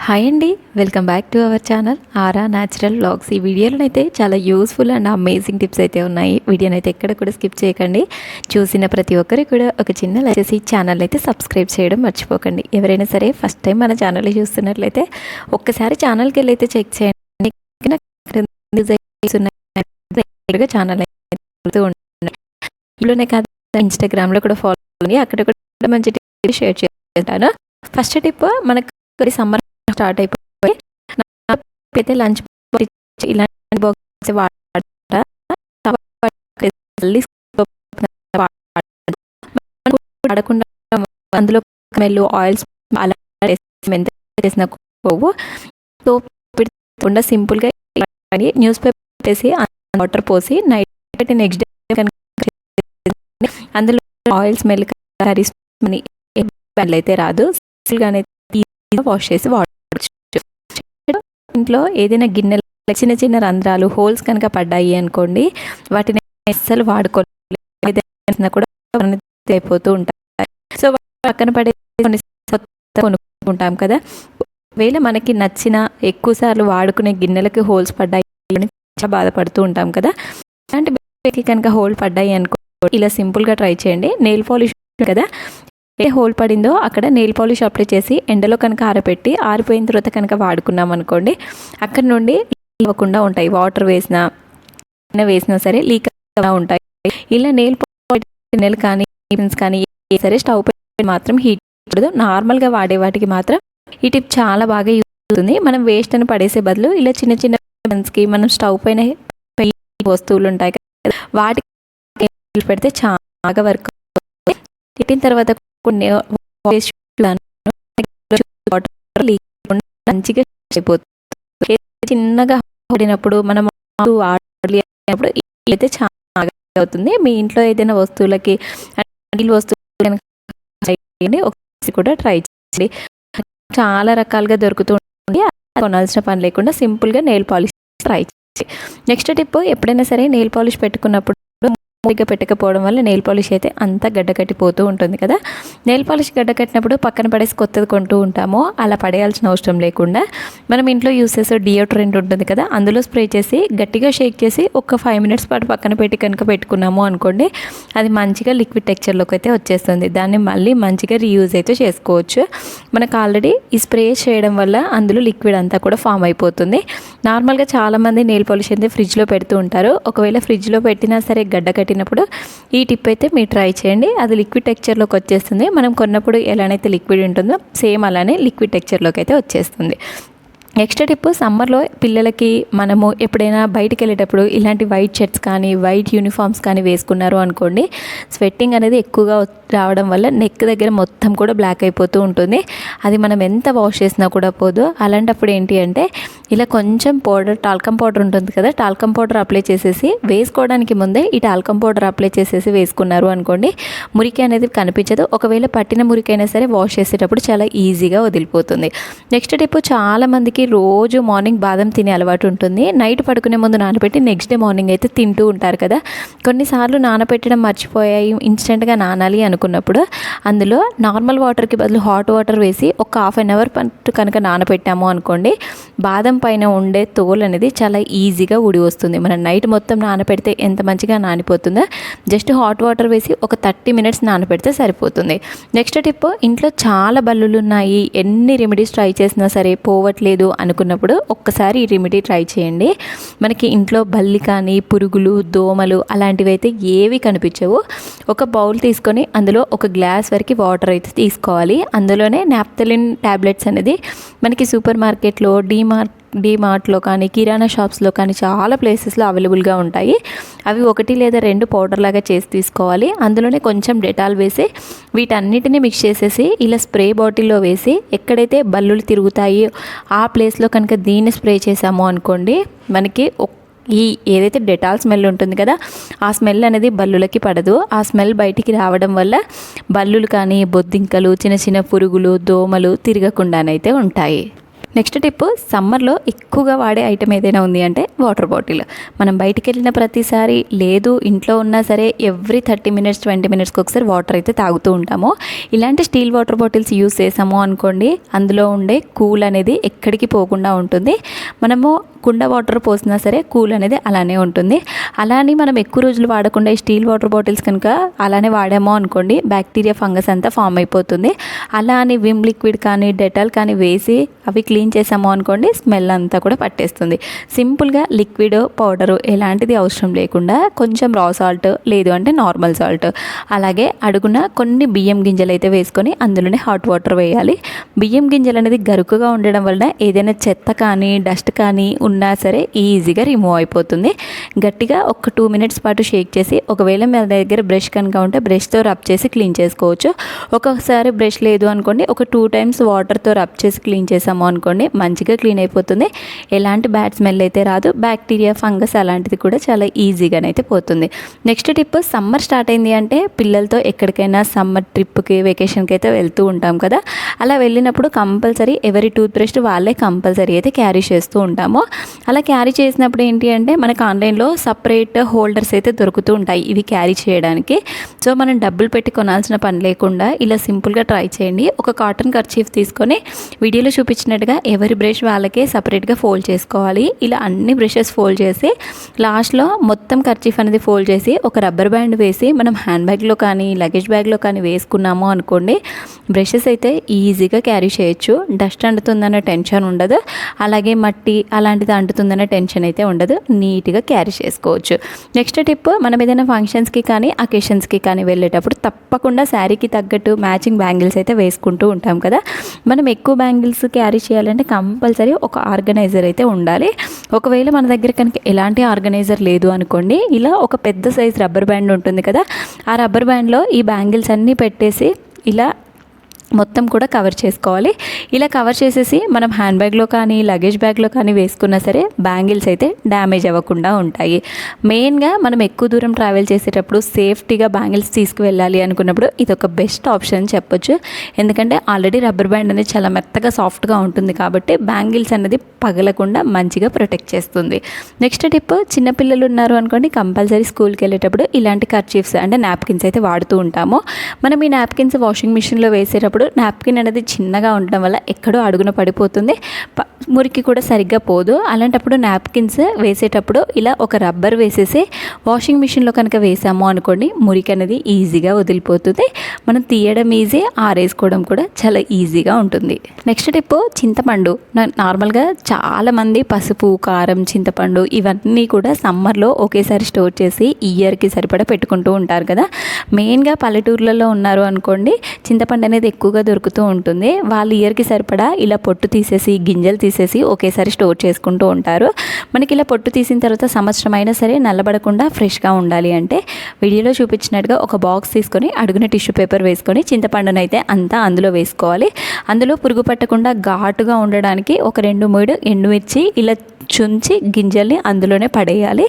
Hi అండి, welcome back to our channel aura natural vlogs. ఈ వీడియోలోనైతే చాలా యూస్ఫుల్ అండ్ అమేజింగ్ టిప్స్ అయితే ఉన్నాయి. వీడియోని అయితే ఎక్కడ కూడా స్కిప్ చేయకండి. చూసిన ప్రతి ఒక్కరికి కూడా ఒక చిన్న లైక్ చేసి ఛానల్ అయితే సబ్స్క్రైబ్ చేయడం మర్చిపోకండి. ఎవరైనా సరే ఫస్ట్ టైం మన ఛానల్ చూస్తున్నట్లయితే ఒక్కసారి ఛానల్కి వెళ్ళి అయితే చెక్ చేయండి. ఛానల్ ఇంట్లోనే కాదు, ఇన్స్టాగ్రామ్లో కూడా ఫాలో అవ్వండి. అక్కడ కూడా మంచి టిప్ షేర్ చేస్తాను. ఫస్ట్ టిప్, మనకు సమ్మర్ స్టార్ట్ అయిపోయి అయితే లంచ్ ఇలాంటి బాక్స్ వాడకుండా అందులో స్మెల్ ఆయిల్స్ అలా చేసిన పోవు సో పెట్టుకుండా సింపుల్గా న్యూస్ పేపర్ వేసి వాటర్ పోసి నైట్ నెక్స్ట్ డే అందులో ఆయిల్ స్మెల్ కర్రీస్ అయితే రాదు. సింపుల్గానే వాష్ చేసి వాడచ్చు. ఇంట్లో ఏదైనా గిన్నెలు చిన్న చిన్న రంధ్రాలు హోల్స్ కనుక పడ్డాయి అనుకోండి, వాటిని అస్సలు వాడుకోలేదు కూడా అయిపోతూ ఉంటాయి. సో పక్కన పడే కొనుక్కుంటాం కదా, ఒకవేళ మనకి నచ్చిన ఎక్కువ సార్లు వాడుకునే గిన్నెలకి హోల్స్ పడ్డాయి చాలా బాధపడుతూ ఉంటాం కదా. అలాంటి కనుక హోల్ పడ్డాయి అనుకో, ఇలా సింపుల్గా ట్రై చేయండి. నెయిల్ పాలిష్ కదా, ఏ హోల్ పడిందో అక్కడ నెయిల్ పాలిష్ అప్లై చేసి ఎండలో కనుక ఆరబెట్టి ఆరిపోయిన తర్వాత కనుక వాడుకున్నాం అనుకోండి, అక్కడ నుండి ఇవ్వకుండా ఉంటాయి. వాటర్ వేసినా సరే లీక్ ఉంటాయి. ఇలా నెయిల్ పాలిష్ కానీ సరే స్టవ్ పై మాత్రం హీట్ చేయకూడదు. నార్మల్గా వాడే వాటికి మాత్రం ఈ టిప్ చాలా బాగా యూజ్ అవుతుంది. మనం వేస్ట్ అని పడేసే బదులు ఇలా చిన్న చిన్న మనం స్టవ్ పైన వస్తువులు ఉంటాయి కదా, వాటికి పెడితే చాలా బాగా వర్క్ పెట్టిన తర్వాత కొన్ని మంచిగా అయిపోతుంది. చిన్నగా పడినప్పుడు మనం వాడినప్పుడు అయితే చాలా అవుతుంది. మీ ఇంట్లో ఏదైనా వస్తువులకి వస్తువులు కూడా ట్రై చేయండి. చాలా రకాలుగా దొరుకుతుంది. కొనాల్సిన పని లేకుండా సింపుల్గా నెయిల్ పాలిష్ ట్రై చేయండి. నెక్స్ట్ టిప్, ఎప్పుడైనా సరే నెయిల్ పాలిష్ పెట్టుకున్నప్పుడు పెట్టకపోవడం వల్ల నెయిల్ పాలిష్ అయితే అంతా గడ్డకట్టిపోతూ ఉంటుంది కదా. నెయిల్ పాలిష్ గడ్డకట్టినప్పుడు పక్కన పడేసి కొత్తది కొంటూ ఉంటాము. అలా పడేయాల్సిన అవసరం లేకుండా మనం ఇంట్లో యూస్ చేసే డియోడ్రెంట్ ఉంటుంది కదా, అందులో స్ప్రే చేసి గట్టిగా షేక్ చేసి ఒక 5 minutes పాటు పక్కన పెట్టి కనుక పెట్టుకున్నాము అనుకోండి, అది మంచిగా లిక్విడ్ టెక్స్చర్లోకి అయితే వచ్చేస్తుంది. దాన్ని మళ్ళీ మంచిగా రీయూజ్ అయితే చేసుకోవచ్చు. మనకు ఆల్రెడీ ఈ స్ప్రే చేయడం వల్ల అందులో లిక్విడ్ అంతా కూడా ఫామ్ అయిపోతుంది. నార్మల్గా చాలామంది నెయిల్ పాలిష్ అయితే ఫ్రిడ్జ్లో పెడుతూ ఉంటారు. ఒకవేళ ఫ్రిడ్జ్లో పెట్టినా సరే గడ్డకట్టినప్పుడు ఈ టిప్ అయితే మీరు ట్రై చేయండి. అది లిక్విడ్ టెక్స్చర్లోకి వచ్చేస్తుంది. మనం కొన్నప్పుడు ఎలానైతే లిక్విడ్ ఉంటుందో సేమ్ అలానే లిక్విడ్ టెక్స్చర్లోకి అయితే వచ్చేస్తుంది. నెక్స్ట్ టిప్, సమ్మర్లో పిల్లలకి మనము ఎప్పుడైనా బయటికి వెళ్ళేటప్పుడు ఇలాంటి వైట్ షర్ట్స్ కానీ వైట్ యూనిఫామ్స్ కానీ వేసుకున్నారు అనుకోండి, స్వెట్టింగ్ అనేది ఎక్కువగా రావడం వల్ల నెక్ దగ్గర మొత్తం కూడా బ్లాక్ అయిపోతూ ఉంటుంది. అది మనం ఎంత వాష్ చేసినా కూడా పోదు. అలాంటప్పుడు ఏంటి అంటే ఇలా కొంచెం పౌడర్, టాల్కమ్ పౌడర్ ఉంటుంది కదా, టాల్కమ్ పౌడర్ అప్లై చేసేసి వేసుకోవడానికి ముందే ఈ టాల్కమ్ పౌడర్ అప్లై చేసేసి వేసుకున్నారు అనుకోండి, మురికి అనేది కనిపించదు. ఒకవేళ పట్టిన మురికైనా సరే వాష్ చేసేటప్పుడు చాలా ఈజీగా వదిలిపోతుంది. నెక్స్ట్ టిప్, చాలా మందికి రోజు మార్నింగ్ బాదం తినే అలవాటు ఉంటుంది. నైట్ పడుకునే ముందు నానబెట్టి నెక్స్ట్ డే మార్నింగ్ అయితే తింటూ ఉంటారు కదా. కొన్నిసార్లు నానబెట్టడం మర్చిపోయాయి, ఇన్స్టెంట్గా నానాలి అనుకున్నప్పుడు అందులో నార్మల్ వాటర్కి బదులు హాట్ వాటర్ వేసి ఒక 1/2 hour పాటు కనుక నానబెట్టాము అనుకోండి, బాదం పైన ఉండే తోలు అనేది చాలా ఈజీగా ఊడి వస్తుంది. మనం నైట్ మొత్తం నానబెడితే ఎంత మంచిగా నానిపోతుందో, జస్ట్ హాట్ వాటర్ వేసి ఒక 30 minutes నానబెడితే సరిపోతుంది. నెక్స్ట్ టిప్, ఇంట్లో చాలా బల్లులు ఉన్నాయి, ఎన్ని రెమెడీస్ ట్రై చేసినా సరే పోవట్లేదు అనుకున్నప్పుడు ఒక్కసారి ఈ రెమెడీ ట్రై చేయండి. మనకి ఇంట్లో బల్లి కానీ పురుగులు దోమలు అలాంటివి అయితే ఏవి కనిపించవు. ఒక బౌల్ తీసుకొని అందులో ఒక గ్లాస్ వరకు వాటర్ అయితే తీసుకోవాలి. అందులోనే నాప్థలిన్ ట్యాబ్లెట్స్ అనేది మనకి సూపర్ మార్కెట్లో డీమార్ట్లో కానీ కిరాణా షాప్స్లో కానీ చాలా ప్లేసెస్లో అవైలబుల్గా ఉంటాయి. అవి 1 లేదా 2 పౌడర్ లాగా చేసి తీసుకోవాలి. అందులోనే కొంచెం డెటాల్ వేసి వీటన్నిటిని మిక్స్ చేసేసి ఇలా స్ప్రే బాటిల్లో వేసి ఎక్కడైతే బల్లులు తిరుగుతాయో ఆ ప్లేస్లో కనుక దీన్ని స్ప్రే చేసాము అనుకోండి, మనకి ఈ ఏదైతే డెటాల్ స్మెల్ ఉంటుంది కదా, ఆ స్మెల్ అనేది బల్లులకి పడదు. ఆ స్మెల్ బయటికి రావడం వల్ల బల్లులు కానీ బొద్దింకలు చిన్న చిన్న పురుగులు దోమలు తిరగకుండానైతే ఉంటాయి. నెక్స్ట్ టిప్, సమ్మర్లో ఎక్కువగా వాడే ఐటెం ఏదైనా ఉంది అంటే వాటర్ బాటిల్. మనం బయటికి వెళ్ళిన ప్రతిసారి, లేదు ఇంట్లో ఉన్నా సరే, ఎవ్రీ 30 మినిట్స్ 20 మినిట్స్కి ఒకసారి వాటర్ అయితే తాగుతూ ఉంటాము. ఇలాంటి స్టీల్ వాటర్ బాటిల్స్ యూస్ చేసాము అనుకోండి, అందులో ఉండే కూల్ అనేది ఎక్కడికి పోకుండా ఉంటుంది. మనము కుండ వాటర్ పోసినా సరే కూల్ అనేది అలానే ఉంటుంది. అలానే మనం ఎక్కువ రోజులు వాడకుండా ఈ స్టీల్ వాటర్ బాటిల్స్ కనుక అలానే వాడామో అనుకోండి, బ్యాక్టీరియా ఫంగస్ అంతా ఫామ్ అయిపోతుంది. అలా అని విమ్ లిక్విడ్ కానీ డెటాల్ కానీ వేసి అవి క్లీన్ చేసామో అనుకోండి, స్మెల్ అంతా కూడా పట్టేస్తుంది. సింపుల్గా లిక్విడ్ పౌడరు ఎలాంటిది అవసరం లేకుండా కొంచెం రా సాల్ట్, లేదు అంటే నార్మల్ సాల్ట్, అలాగే అడుగున కొన్ని బియ్యం గింజలు అయితే వేసుకొని అందులోనే హాట్ వాటర్ వేయాలి. బియ్యం గింజలు అనేది గరుకుగా ఉండడం వలన ఏదైనా చెత్త కానీ డస్ట్ కానీ ఉన్నా సరే ఈజీగా రిమూవ్ అయిపోతుంది. గట్టిగా ఒక 2 మినిట్స్ పాటు షేక్ చేసి, ఒకవేళ మీ దగ్గర బ్రష్ కనుక ఉంటే బ్రష్తో రబ్ చేసి క్లీన్ చేసుకోవచ్చు. ఒక్కొక్కసారి బ్రష్ లేదు అనుకోండి, ఒక 2 టైమ్స్ వాటర్తో రబ్ చేసి క్లీన్ చేసాము అనుకోండి, మంచిగా క్లీన్ అయిపోతుంది. ఎలాంటి బ్యాడ్ స్మెల్ అయితే రాదు. బ్యాక్టీరియా ఫంగస్ అలాంటిది కూడా చాలా ఈజీగానైతే పోతుంది. నెక్స్ట్ టిప్, సమ్మర్ స్టార్ట్ అయింది అంటే పిల్లలతో ఎక్కడికైనా సమ్మర్ ట్రిప్కి వెకేషన్కి అయితే వెళ్తూ ఉంటాం కదా. అలా వెళ్ళినప్పుడు కంపల్సరీ ఎవరి టూత్ బ్రష్ వాళ్ళే కంపల్సరీ అయితే క్యారీ చేస్తూ ఉంటాము. అలా క్యారీ చేసినప్పుడు ఏంటి అంటే మనకు ఆన్లైన్లో సపరేట్ హోల్డర్స్ అయితే దొరుకుతూ ఉంటాయి ఇవి క్యారీ చేయడానికి. సో మనం డబ్బులు పెట్టి కొనాల్సిన పని లేకుండా ఇలా సింపుల్గా ట్రై చేయండి. ఒక కాటన్ కర్చీఫ్ తీసుకొని వీడియోలో చూపించినట్టుగా ఎవరి బ్రష్ వాళ్ళకే సపరేట్గా ఫోల్డ్ చేసుకోవాలి. ఇలా అన్ని బ్రషెస్ ఫోల్డ్ చేసి లాస్ట్లో మొత్తం కర్చీఫ్ అనేది ఫోల్డ్ చేసి ఒక రబ్బర్ బ్యాండ్ వేసి మనం హ్యాండ్ బ్యాగ్లో కానీ లగేజ్ బ్యాగ్లో కానీ వేసుకున్నాము అనుకోండి, బ్రషెస్ అయితే ఈజీగా క్యారీ చేయొచ్చు. డస్ట్ అంటుతుందన్న టెన్షన్ ఉండదు, అలాగే మట్టి అలాంటిది అంటుతుందనే టెన్షన్ అయితే ఉండదు. నీట్గా క్యారీ చేసుకోవచ్చు. నెక్స్ట్ టిప్, మనం ఏదైనా ఫంక్షన్స్కి కానీ అకేషన్స్కి కానీ వెళ్ళేటప్పుడు తప్పకుండా శారీకి తగ్గట్టు మ్యాచింగ్ బ్యాంగిల్స్ అయితే వేసుకుంటూ ఉంటాం కదా. మనం ఎక్కువ బ్యాంగిల్స్ క్యారీ చేయాలంటే కంపల్సరీ ఒక ఆర్గనైజర్ అయితే ఉండాలి. ఒకవేళ మన దగ్గర కనుక ఎలాంటి ఆర్గనైజర్ లేదు అనుకోండి, ఇలా ఒక పెద్ద సైజ్ రబ్బర్ బ్యాండ్ ఉంటుంది కదా, ఆ రబ్బర్ బ్యాండ్లో ఈ బ్యాంగిల్స్ అన్నీ పెట్టేసి ఇలా మొత్తం కూడా కవర్ చేసుకోవాలి. ఇలా కవర్ చేసేసి మనం హ్యాండ్ బ్యాగ్లో కానీ లగేజ్ బ్యాగ్లో కానీ వేసుకున్నా సరే బ్యాంగిల్స్ అయితే డ్యామేజ్ అవ్వకుండా ఉంటాయి. మెయిన్గా మనం ఎక్కువ దూరం ట్రావెల్ చేసేటప్పుడు సేఫ్టీగా బ్యాంగిల్స్ తీసుకువెళ్ళాలి అనుకున్నప్పుడు ఇది ఒక బెస్ట్ ఆప్షన్ చెప్పొచ్చు. ఎందుకంటే ఆల్రెడీ రబ్బర్ బ్యాండ్ అనేది చాలా మెత్తగా సాఫ్ట్గా ఉంటుంది కాబట్టి బ్యాంగిల్స్ అనేది పగలకుండా మంచిగా ప్రొటెక్ట్ చేస్తుంది. నెక్స్ట్ టిప్, చిన్నపిల్లలు ఉన్నారు అనుకోండి, కంపల్సరీ స్కూల్కి వెళ్ళేటప్పుడు ఇలాంటి కర్చీఫ్స్ అంటే నాప్కిన్స్ అయితే వాడుతూ ఉంటాము. మనం ఈ నాప్కిన్స్ వాషింగ్ మిషన్లో వేసేటప్పుడు నాప్కిన్ అనేది చిన్నగా ఉండడం వల్ల ఎక్కడో అడుగున పడిపోతుంది, మురికి కూడా సరిగ్గా పోదు. అలాంటప్పుడు నాప్కిన్స్ వేసేటప్పుడు ఇలా ఒక రబ్బర్ వేసేసి వాషింగ్ మిషన్లో కనుక వేసాము అనుకోండి, మురికి అనేది ఈజీగా వదిలిపోతుంది. మనం తీయడం ఈజీ, ఆరేసుకోవడం కూడా చాలా ఈజీగా ఉంటుంది. నెక్స్ట్ టిప్, చింతపండు. నార్మల్గా చాలామంది పసుపు, కారం, చింతపండు ఇవన్నీ కూడా సమ్మర్లో ఒకేసారి స్టోర్ చేసి ఇయర్కి సరిపడా పెట్టుకుంటూ ఉంటారు కదా. మెయిన్గా పల్లెటూర్లలో ఉన్నారు అనుకోండి, చింతపండు అనేది ఎక్కువగా దొరుకుతూ ఉంటుంది. వాళ్ళు ఇయర్కి సరిపడా ఇలా పొట్టు తీసేసి గింజలు తీసేసి ఒకేసారి స్టోర్ చేసుకుంటూ ఉంటారు. మనకి ఇలా పొట్టు తీసిన తర్వాత సంవత్సరం అయినా సరే నల్లబడకుండా ఫ్రెష్గా ఉండాలి అంటే వీడియోలో చూపించినట్టుగా ఒక బాక్స్ తీసుకొని అడుగున టిష్యూ పేపర్ వేసుకొని చింతపండునైతే అంతా అందులో వేసుకోవాలి. అందులో పురుగు పట్టకుండా ఘాటుగా ఉండడానికి ఒక 2-3 ఎండుమిర్చి ఇలా చుంచి గింజల్ని అందులోనే పడేయాలి.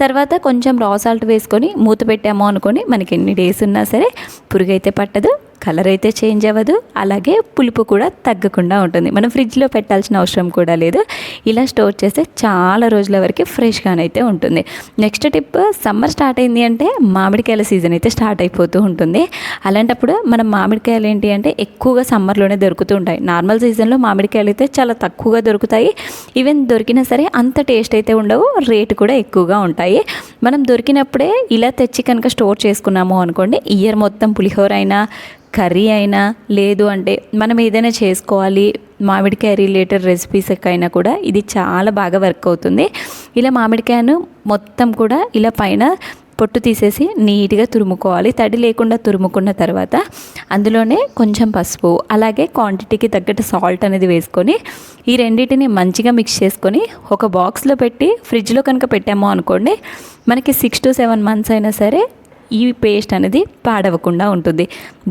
తర్వాత కొంచెం రా సాల్ట్ వేసుకొని మూత పెట్టాము అనుకోండి, మనకి ఎన్ని డేస్ ఉన్నా సరే పురుగు అయితే పట్టదు, కలర్ అయితే చేంజ్ అవ్వదు, అలాగే పులుపు కూడా తగ్గకుండా ఉంటుంది. మనం ఫ్రిడ్జ్లో పెట్టాల్సిన అవసరం కూడా లేదు. ఇలా స్టోర్ చేస్తే చాలా రోజుల వరకు ఫ్రెష్గానైతే ఉంటుంది. నెక్స్ట్ టిప్, సమ్మర్ స్టార్ట్ అయింది అంటే మామిడికాయల సీజన్ అయితే స్టార్ట్ అయిపోతూ ఉంటుంది. అలాంటప్పుడు మనం మామిడికాయలు ఏంటి అంటే ఎక్కువగా సమ్మర్లోనే దొరుకుతూ ఉంటాయి. నార్మల్ సీజన్లో మామిడికాయలు అయితే చాలా తక్కువగా దొరుకుతాయి. ఈవెన్ దొరికినా సరే అంత టేస్ట్ అయితే ఉండవు, రేటు కూడా ఎక్కువగా ఉంటాయి. మనం దొరికినప్పుడే ఇలా తెచ్చి కనుక స్టోర్ చేసుకున్నాము అనుకోండి, ఇయర్ మొత్తం పులిహోర అయినా కర్రీ అయినా, లేదు అంటే మనం ఏదైనా చేసుకోవాలి మామిడికాయ రిలేటెడ్ రెసిపీస్కైనా కూడా ఇది చాలా బాగా వర్క్ అవుతుంది. ఇలా మామిడికాయను మొత్తం కూడా ఇలా పైన పొట్టు తీసేసి నీట్గా తురుముకోవాలి. తడి లేకుండా తురుముకున్న తర్వాత అందులోనే కొంచెం పసుపు, అలాగే క్వాంటిటీకి తగ్గట్టు సాల్ట్ అనేది వేసుకొని ఈ రెండింటిని మంచిగా మిక్స్ చేసుకొని ఒక బాక్స్లో పెట్టి ఫ్రిడ్జ్లో కనుక పెట్టాము అనుకోండి, మనకి 6 to 7 months అయినా సరే ఈ పేస్ట్ అనేది పాడవకుండా ఉంటుంది.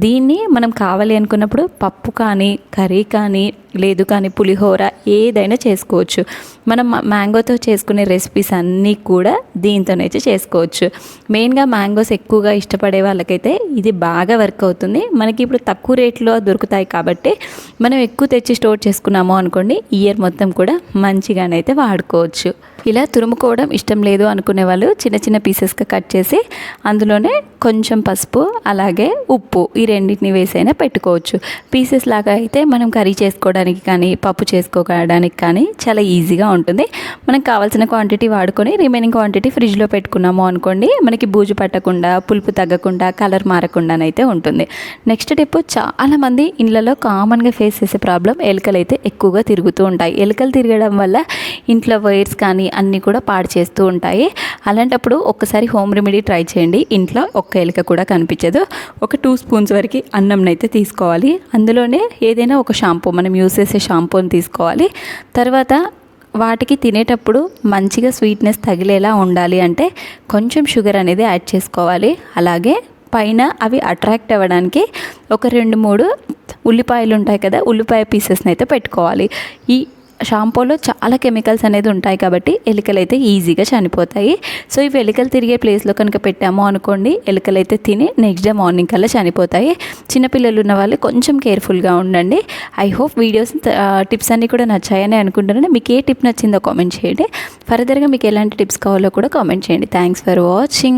దీన్ని మనం కావాలి అనుకున్నప్పుడు పప్పు కానీ, కర్రీ కానీ, లేదు కానీ పులిహోర ఏదైనా చేసుకోవచ్చు. మనం మ్యాంగోతో చేసుకునే రెసిపీస్ అన్నీ కూడా దీంతోనైతే చేసుకోవచ్చు. మెయిన్గా మ్యాంగోస్ ఎక్కువగా ఇష్టపడే వాళ్ళకైతే ఇది బాగా వర్క్ అవుతుంది. మనకి ఇప్పుడు తక్కువ రేట్లో దొరుకుతాయి కాబట్టి మనం ఎక్కువ తెచ్చి స్టోర్ చేసుకున్నాము అనుకోండి, ఇయర్ మొత్తం కూడా మంచిగానైతే వాడుకోవచ్చు. ఇలా తురుముకోవడం ఇష్టం లేదు అనుకునే వాళ్ళు చిన్న చిన్న పీసెస్గా కట్ చేసి అందులోనే కొంచెం పసుపు అలాగే ఉప్పు ఈ రెండింటిని వేసైనా పెట్టుకోవచ్చు. పీసెస్ లాగా అయితే మనం కర్రీ చేసుకోవడానికి కానీ, పప్పు చేసుకోవడానికి కానీ చాలా ఈజీగా ఉంటుంది. మనకు కావాల్సిన క్వాంటిటీ వాడుకొని రిమైనింగ్ క్వాంటిటీ ఫ్రిడ్జ్లో పెట్టుకున్నాము అనుకోండి, మనకి బూజు పట్టకుండా, పులుపు తగ్గకుండా, కలర్ మారకుండానైతే ఉంటుంది. నెక్స్ట్ టిప్, చాలామంది ఇళ్ళలో కామన్గా ఫేస్ చేసే ప్రాబ్లం, ఎలుకలు అయితే ఎక్కువగా తిరుగుతూ ఉంటాయి. ఎలుకలు తిరగడం వల్ల ఇంట్లో వైర్స్ కానీ అన్నీ కూడా పాడు చేస్తూ ఉంటాయి. అలాంటప్పుడు ఒక్కసారి హోమ్ రెమెడీ ట్రై చేయండి. ఇంట్లో ఒక్క ఎలుక కూడా కనిపించదు. ఒక 2 స్పూన్స్ వరకు అన్నంనైతే తీసుకోవాలి. అందులోనే ఏదైనా ఒక షాంపూ, మనం యూస్ చేసే షాంపూని తీసుకోవాలి. తర్వాత వాటికి తినేటప్పుడు మంచిగా స్వీట్నెస్ తగిలేలా ఉండాలి అంటే కొంచెం షుగర్ అనేది యాడ్ చేసుకోవాలి. అలాగే పైన అవి అట్రాక్ట్ అవ్వడానికి ఒక 2-3 ఉల్లిపాయలు ఉంటాయి కదా, ఉల్లిపాయ పీసెస్ని అయితే పెట్టుకోవాలి. ఈ షాంపూలో చాలా కెమికల్స్ అనేది ఉంటాయి కాబట్టి ఎలుకలు అయితే ఈజీగా చనిపోతాయి. సో ఇవి ఎలుకలు తిరిగే ప్లేస్లో కనుక పెట్టాము అనుకోండి, ఎలుకలు అయితే తిని నెక్స్ట్ డే మార్నింగ్ కల్లా చనిపోతాయి. చిన్నపిల్లలు ఉన్న వాళ్ళు కొంచెం కేర్ఫుల్గా ఉండండి. ఐ హోప్ వీడియోస్ టిప్స్ అన్నీ కూడా నచ్చాయని అనుకుంటున్నాను. మీకు ఏ టిప్ నచ్చిందో కామెంట్ చేయండి. ఫర్దర్గా మీకు ఎలాంటి టిప్స్ కావాలో కూడా కామెంట్ చేయండి. Thanks for watching.